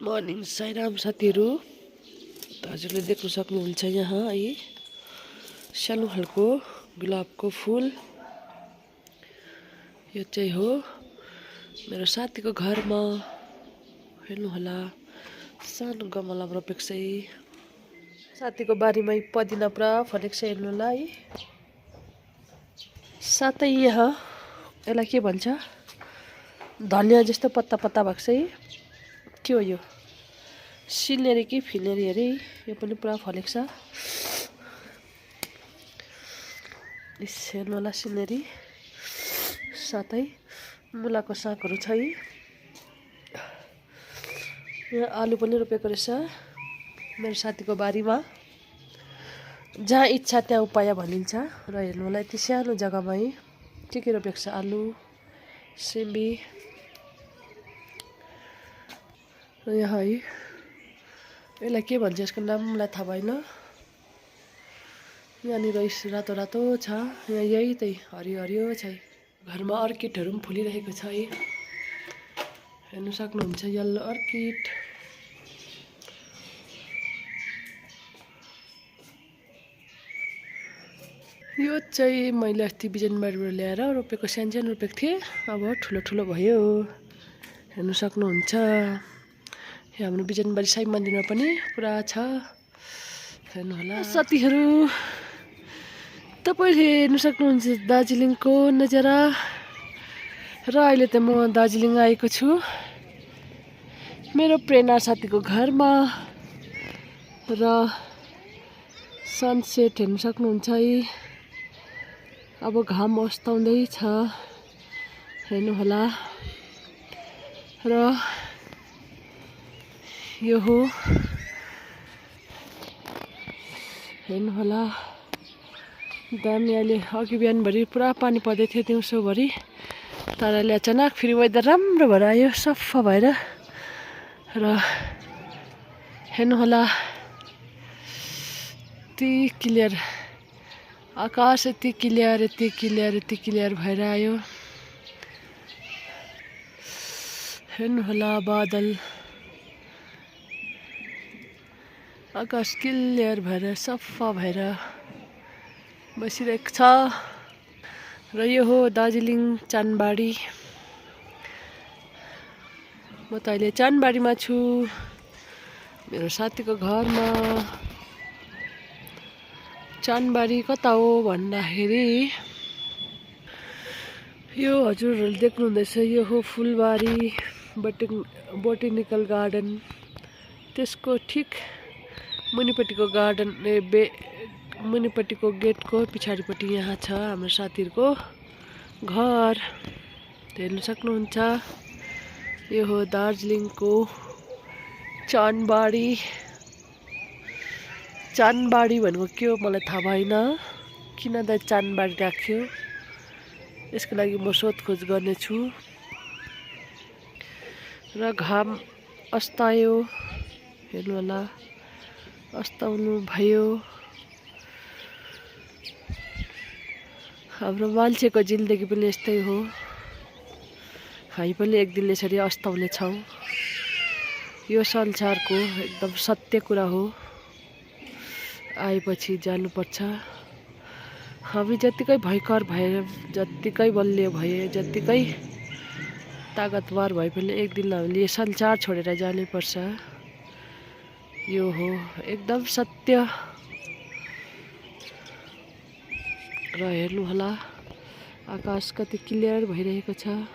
Morning Sairam साथीहरू। हजुरले देख्न सक्नुहुन्छ यहाँ है सानो खालको गुलाबको फुल। यो चाहिँ हो मेरो साथीको घरमा। हेर्नु होला सानो गमलामा रोपेको छ। साथीको बारीमै पदिना पुरा फलेको छ, हेर्नु होला है। साथै यहाँ यसलाई के भन्छ, धनियाँ जस्तो पत्ता पत्ता भएको छ है। के हो यो, सिनेरी कि फिनेरी अरे, यो पनि पुरा फलेको छ। हेर्नु होला सिनेरी, साथै मुलाको सागहरू छ है। यहाँ आलु पनि रोपेको रहेछ मेरो साथीको बारीमा। जहाँ इच्छा त्यहाँ उपाय भनिन्छ र हेर्नु होला यति सानो जग्गामा है के रोपेको छ, आलु, सिमी। यहाँ है यसलाई के भन्छ, यसको नाम मलाई थाहा भएन। यहाँनिर रातो रातो छ, यहाँ यही त्यही हरियो हरियो छ। घरमा अर्किडहरू पनि फुलिरहेको छ है, हेर्नु सक्नुहुन्छ यल्लो अर्किड। यो चाहिँ मैले अस्ति बिजनबारीबाट ल्याएर रोपेको, सानो सानो रोपेको थिएँ, अब ठुलो ठुलो भयो, हेर्नु सक्नुहुन्छ। हाम्रो बिजनबारी साई मन्दिरमा पनि पुरा छ, हेर्नु होला साथीहरू। तपाईँले हेर्नु सक्नुहुन्छ दार्जिलिङको नजारा। र अहिले त म दार्जिलिङ आएको छु मेरो प्रेरणा साथीको घरमा। र सनसेट हेर्नु सक्नुहुन्छ है। अब घाम अस्ताउँदैछ, हेर्नु होला। र यो हो, हेर्नु होला दामी। अहिले अघि बिहानभरि पुरा पानी पर्दै थियो दिउँसोभरि, तर अहिले अचानक फेरि वेदर राम्रो भएर आयो, सफा भएर। र हेर्नु होला यति क्लियर आकाश, यति क्लियर यति क्लियर यति क्लियर भएर आयो। हेर्नु होला बादल, आकाश क्लियर भएर सफा भएर बसिरहेको छ। र यो हो दार्जिलिङ चानबारी। म त अहिले चानबारीमा छु मेरो साथीको घरमा। चानबारी कता हो भन्दाखेरि यो हजुरहरूले देख्नुहुँदैछ, यो हो फुलबारी बोटेनिकल गार्डन। त्यसको ठिक मुनिपट्टिको गार्डन मुनिपट्टिको गेटको पछाडिपट्टि यहाँ छ हाम्रो साथीहरूको घर, हेर्नु सक्नुहुन्छ। यो हो दार्जिलिङको चानबारी। चानबारी भनेको के हो मलाई थाहा भएन, किन त चानबारी राख्यो, यसको लागि म सोधखोज गर्नेछु। र घाम अस्तायो, हेर्नु होला अस्ताउनु भयो। हाम्रो मान्छेको जिन्दगी पनि यस्तै हो, हामी पनि एक दिन यसरी अस्ताउने छौँ। यो संसारको एकदम सत्य कुरा हो, आएपछि जानुपर्छ। हामी जतिकै भयङ्कर भए, जतिकै बलियो भए, जतिकै ताकतवर भए पनि एक दिन हामीले यो संसार छोडेर जानैपर्छ। यो हो एकदम सत्य। र हेर्नु होला आकाश कति क्लियर भइरहेको छ।